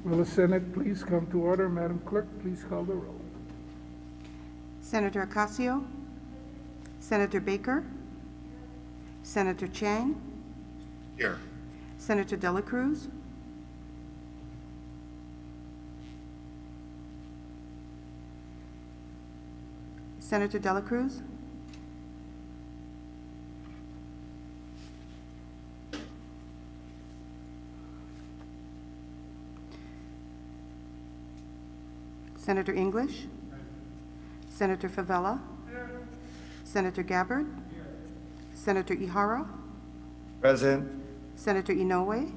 Will the Senate please come to order? Madam Clerk, please call the roll. Senator Ocasio, Senator Baker, Senator Chang, Here. Senator Dela Cruz, Senator Dela Cruz, Senator English, Senator Favela, Senator Gabbard, Senator Ihara, Present. Senator Inoue,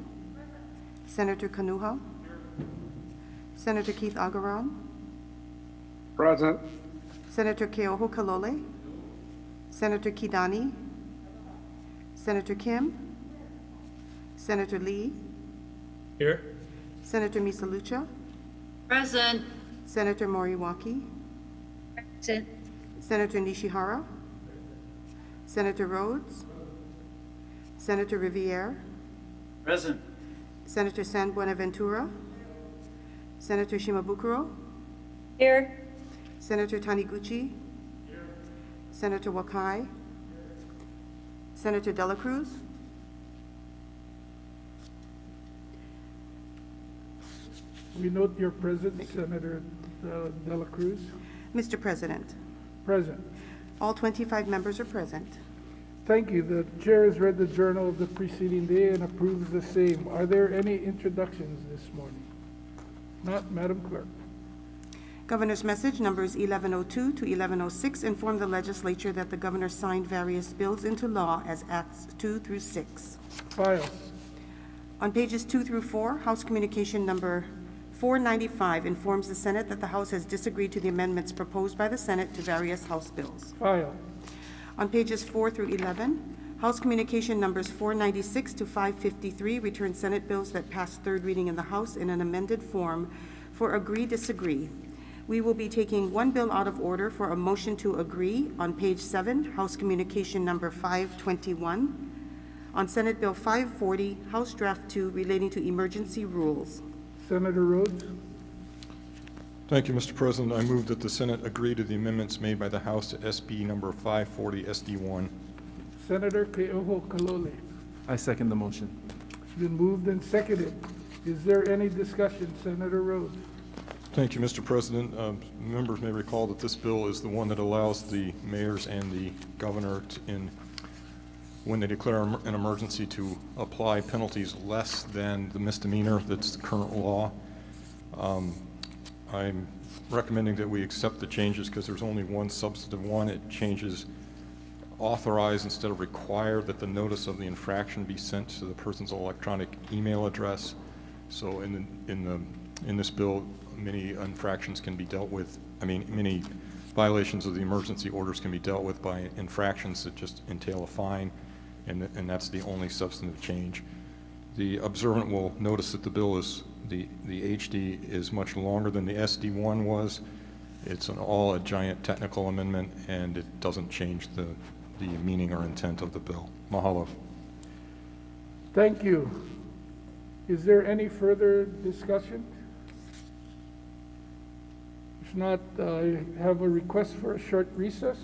Senator Kanuha, Senator Keith Agaran, Present. Senator Keoho Kalole, Senator Kidani, Senator Kim, Senator Lee, Here. Senator Misalucha, Present. Senator Moriwaki, Present. Senator Nishihara, Senator Rhodes, Senator Riviere, Present. Senator San Buenaventura, Senator Shimabukuro, Here. Senator Taniguchi, Senator Wakai, Senator Dela Cruz, We note your presence, Senator Dela Cruz. Mr. President, Present. all 25 members are present. Thank you. The chair has read the journal of the preceding day and approves the same. Are there any introductions this morning? Not, Madam Clerk. Governor's message numbers 1102 to 1106 inform the legislature that the governor signed various bills into law as Acts 2 through 6. Files. On pages 2 through 4, House Communication number 495 informs the Senate that the House has disagreed to the amendments proposed by the Senate to various House bills. File. On pages 4 through 11, House Communication numbers 496 to 553 return Senate bills that passed third reading in the House in an amended form for agree-disagree. We will be taking one bill out of order for a motion to agree on page 7, House Communication number 521, on Senate Bill 540, House Draft 2 relating to emergency rules. Senator Rhodes. Thank you, Mr. President. I move that the Senate agree to the amendments made by the House to SB number 540 SD1. Senator Keoho Kalole. I second the motion. It's been moved and seconded. Is there any discussion? Senator Rhodes. Thank you, Mr. President. Members may recall that this bill is the one that allows the mayors and the governor when they declare an emergency, to apply penalties less than the misdemeanor that's the current law. I'm recommending that we accept the changes because there's only one substantive one. It changes authorize instead of require that the notice of the infraction be sent to the person's electronic email address. So in this bill, many infractions can be dealt with. Many violations of the emergency orders can be dealt with by infractions that just entail a fine, and that's the only substantive change. The observant will notice that the bill is, the HD is much longer than the SD1 was. It's all a giant technical amendment, and it doesn't change the meaning or intent of the bill. Mahalo. Thank you. Is there any further discussion? If not, I have a request for a short recess.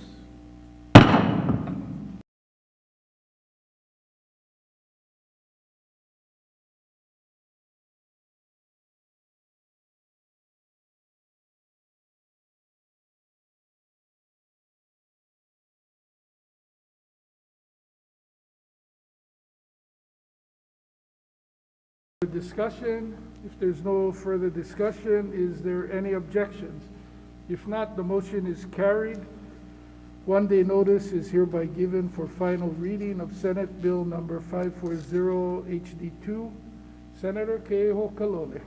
Discussion. If there's no further discussion, is there any objections? If not, the motion is carried. One-day notice is hereby given for final reading of Senate Bill number 540 HD2. Senator Keoho Kalole.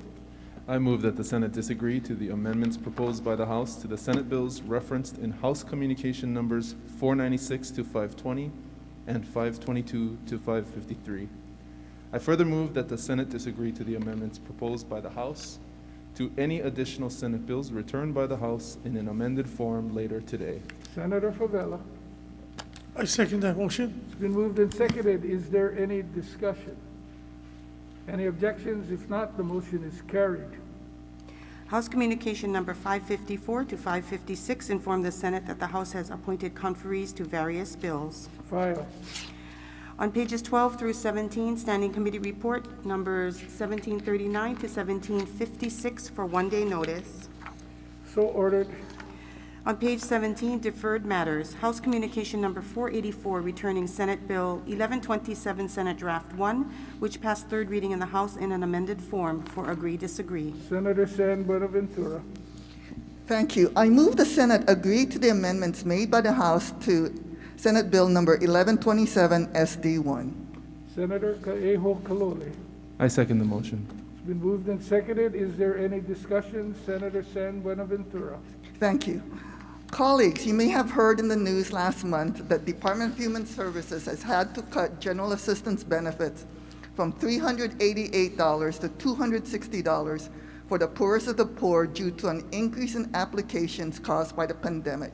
I move that the Senate disagree to the amendments proposed by the House to the Senate bills referenced in House Communication numbers 496 to 520 and 522 to 553. I further move that the Senate disagree to the amendments proposed by the House to any additional Senate bills returned by the House in an amended form later today. Senator Favela. I second that motion. It's been moved and seconded. Is there any discussion? Any objections? If not, the motion is carried. House Communication Number 554 to 556 inform the Senate that the House has appointed conferees to various bills. File. On pages 12 through 17, Standing Committee Report Numbers 1739 to 1756 for one-day notice. So ordered. On page 17, Deferred Matters, House Communication Number 484, returning Senate Bill 1127, Senate Draft 1, which passed third reading in the House in an amended form for agree-disagree. Senator San Buenaventura. Thank you. I move the Senate agree to the amendments made by the House to Senate Bill number 1127 SD1. Senator Kaeho Kalole. I second the motion. It's been moved and seconded. Is there any discussion? Senator San Buenaventura. Thank you. Colleagues, you may have heard in the news last month that Department of Human Services has had to cut general assistance benefits from $388 to $260 for the poorest of the poor due to an increase in applications caused by the pandemic.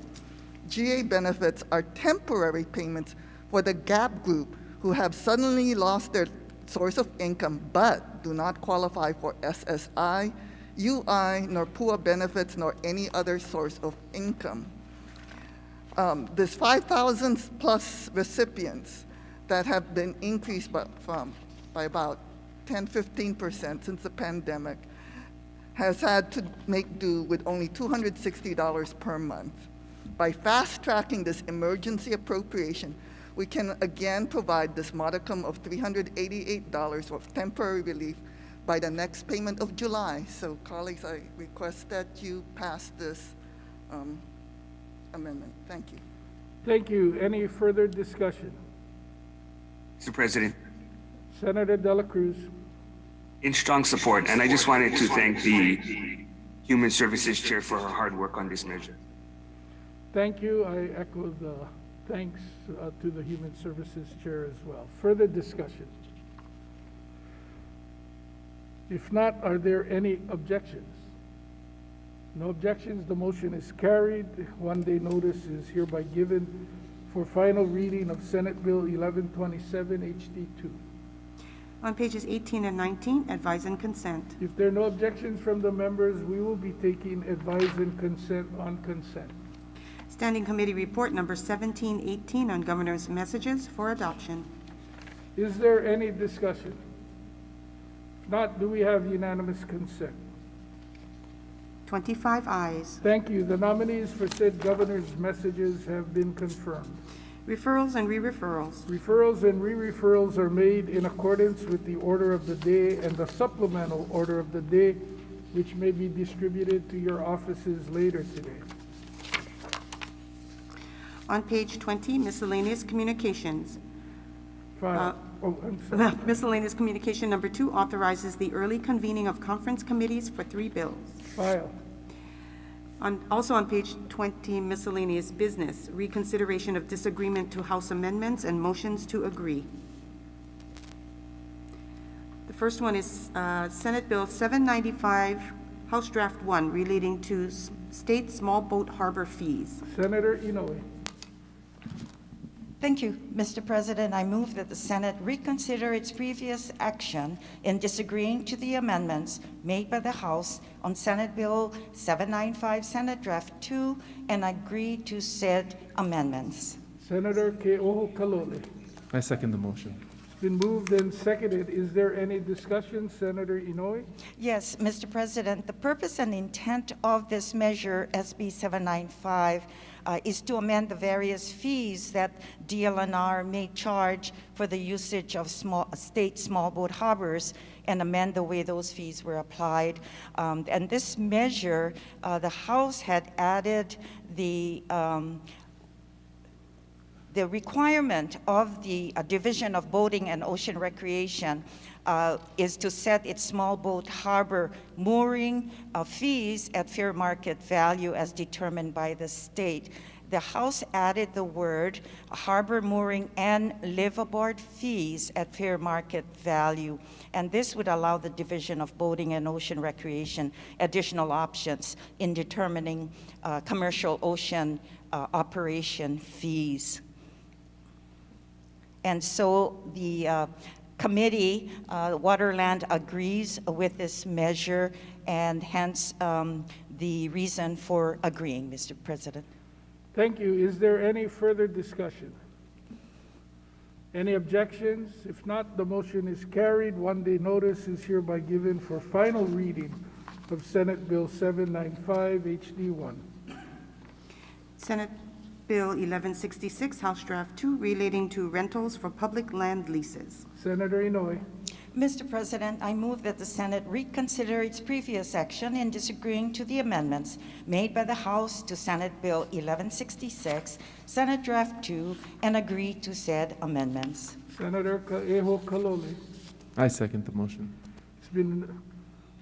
GA benefits are temporary payments for the GAP group who have suddenly lost their source of income but do not qualify for SSI, UI, nor PUA benefits, nor any other source of income. There's 5,000 plus recipients that have been increased by about 10–15% since the pandemic, has had to make do with only $260 per month. By fast-tracking this emergency appropriation, we can again provide this modicum of $388 of temporary relief by the next payment of July. So colleagues, I request that you pass this amendment. Thank you. Thank you. Any further discussion? Mr. President, Senator Dela Cruz. in strong support, and I just wanted to thank the Human Services Chair for her hard work on this measure. Thank you. I echo the thanks to the Human Services Chair as well. Further discussion? If not, are there any objections? No objections, the motion is carried. One-day notice is hereby given for final reading of Senate Bill 1127 HD2. On pages 18 and 19, advise and consent. If there are no objections from the members, we will be taking advise and consent on consent. Standing Committee Report Number 1718 on Governor's Messages for adoption. Is there any discussion? If not, do we have unanimous consent? 25 ayes. Thank you. The nominees for said governor's messages have been confirmed. Referrals and re-referrals. Referrals and re-referrals are made in accordance with the order of the day and the supplemental order of the day, which may be distributed to your offices later today. On page 20, miscellaneous communications. File. I'm sorry. Miscellaneous communication number 2 authorizes the early convening of conference committees for 3 bills. File. Also on page 20, miscellaneous business, reconsideration of disagreement to House amendments and motions to agree. The first one is Senate Bill 795, House Draft 1, relating to state small boat harbor fees. Senator Inoue. Thank you, Mr. President. I move that the Senate reconsider its previous action in disagreeing to the amendments made by the House on Senate Bill 795, Senate Draft 2, and agree to said amendments. Senator Ke'oho Kalole. I second the motion. It's been moved and seconded. Is there any discussion? Senator Inoue. Yes, Mr. President, the purpose and intent of this measure, SB 795, is to amend the various fees that DLNR may charge for the usage of state small boat harbors and amend the way those fees were applied. And this measure, the House had added the requirement of the Division of Boating and Ocean Recreation is to set its small boat harbor mooring fees at fair market value as determined by the state. The House added the word harbor mooring and live-aboard fees at fair market value, and this would allow the Division of Boating and Ocean Recreation additional options in determining commercial ocean operation fees. And so the committee, Waterland, agrees with this measure and hence the reason for agreeing, Mr. President. Thank you. Is there any further discussion? Any objections? If not, the motion is carried. One-day notice is hereby given for final reading of Senate Bill 795 HD1. Senate Bill 1166, House Draft 2, relating to rentals for public land leases. Senator Inouye. Mr. President, I move that the Senate reconsider its previous action in disagreeing to the amendments made by the House to Senate Bill 1166, Senate Draft 2, and agree to said amendments. Senator Kaeho Kalole. I second the motion. It's been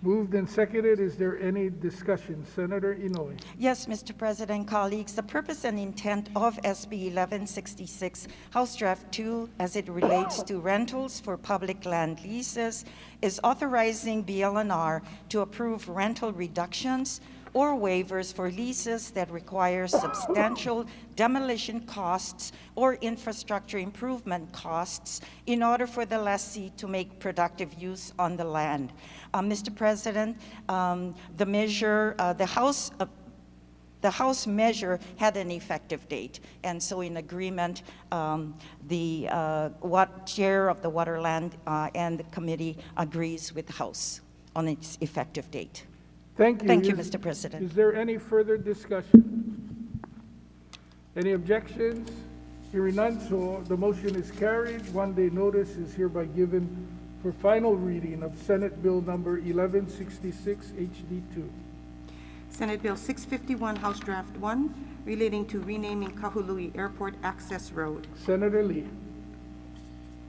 moved and seconded. Is there any discussion? Senator Inouye. Yes, Mr. President, colleagues, the purpose and intent of SB 1166, House Draft 2, as it relates to rentals for public land leases, is authorizing BLNR to approve rental reductions or waivers for leases that require substantial demolition costs or infrastructure improvement costs in order for the lessee to make productive use on the land. Mr. President, the measure, the House measure had an effective date, and so in agreement, the chair of the Waterland and the committee agrees with the House on its effective date. Thank you. Thank you, Mr. President. Is there any further discussion? Any objections? Hearing none, so the motion is carried. One-day notice is hereby given for final reading of Senate Bill number 1166 HD2. Senate Bill 651, House Draft 1, relating to renaming Kahului Airport Access Road. Senator Lee.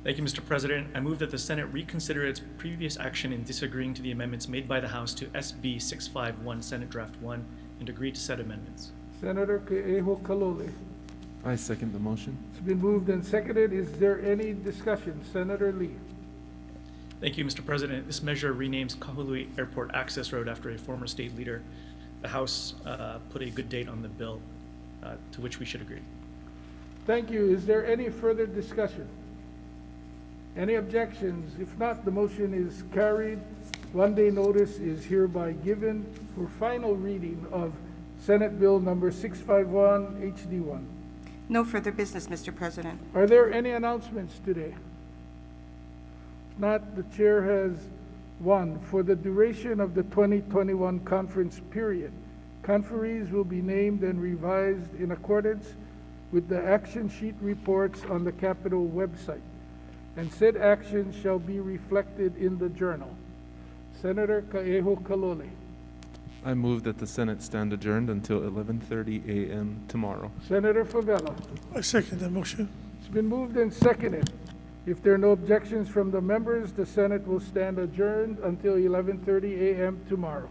Thank you, Mr. President. I move that the Senate reconsider its previous action in disagreeing to the amendments made by the House to SB 651, Senate Draft 1, and agree to said amendments. Senator Kaeho Kalole. I second the motion. It's been moved and seconded. Is there any discussion? Senator Lee. Thank you, Mr. President. This measure renames Kahului Airport Access Road after a former state leader. The House put a good date on the bill, to which we should agree. Thank you. Is there any further discussion? Any objections? If not, the motion is carried. One-day notice is hereby given for final reading of Senate Bill number 651 HD1. No further business, Mr. President. Are there any announcements today? If not, the chair has one. For the duration of the 2021 conference period, conferees will be named and revised in accordance with the action sheet reports on the Capitol website, and said action shall be reflected in the journal. Senator Kaeho Kalole. I move that the Senate stand adjourned until 11:30 a.m. tomorrow. Senator Favela. I second that motion. It's been moved and seconded. If there are no objections from the members, the Senate will stand adjourned until 11:30 a.m. tomorrow.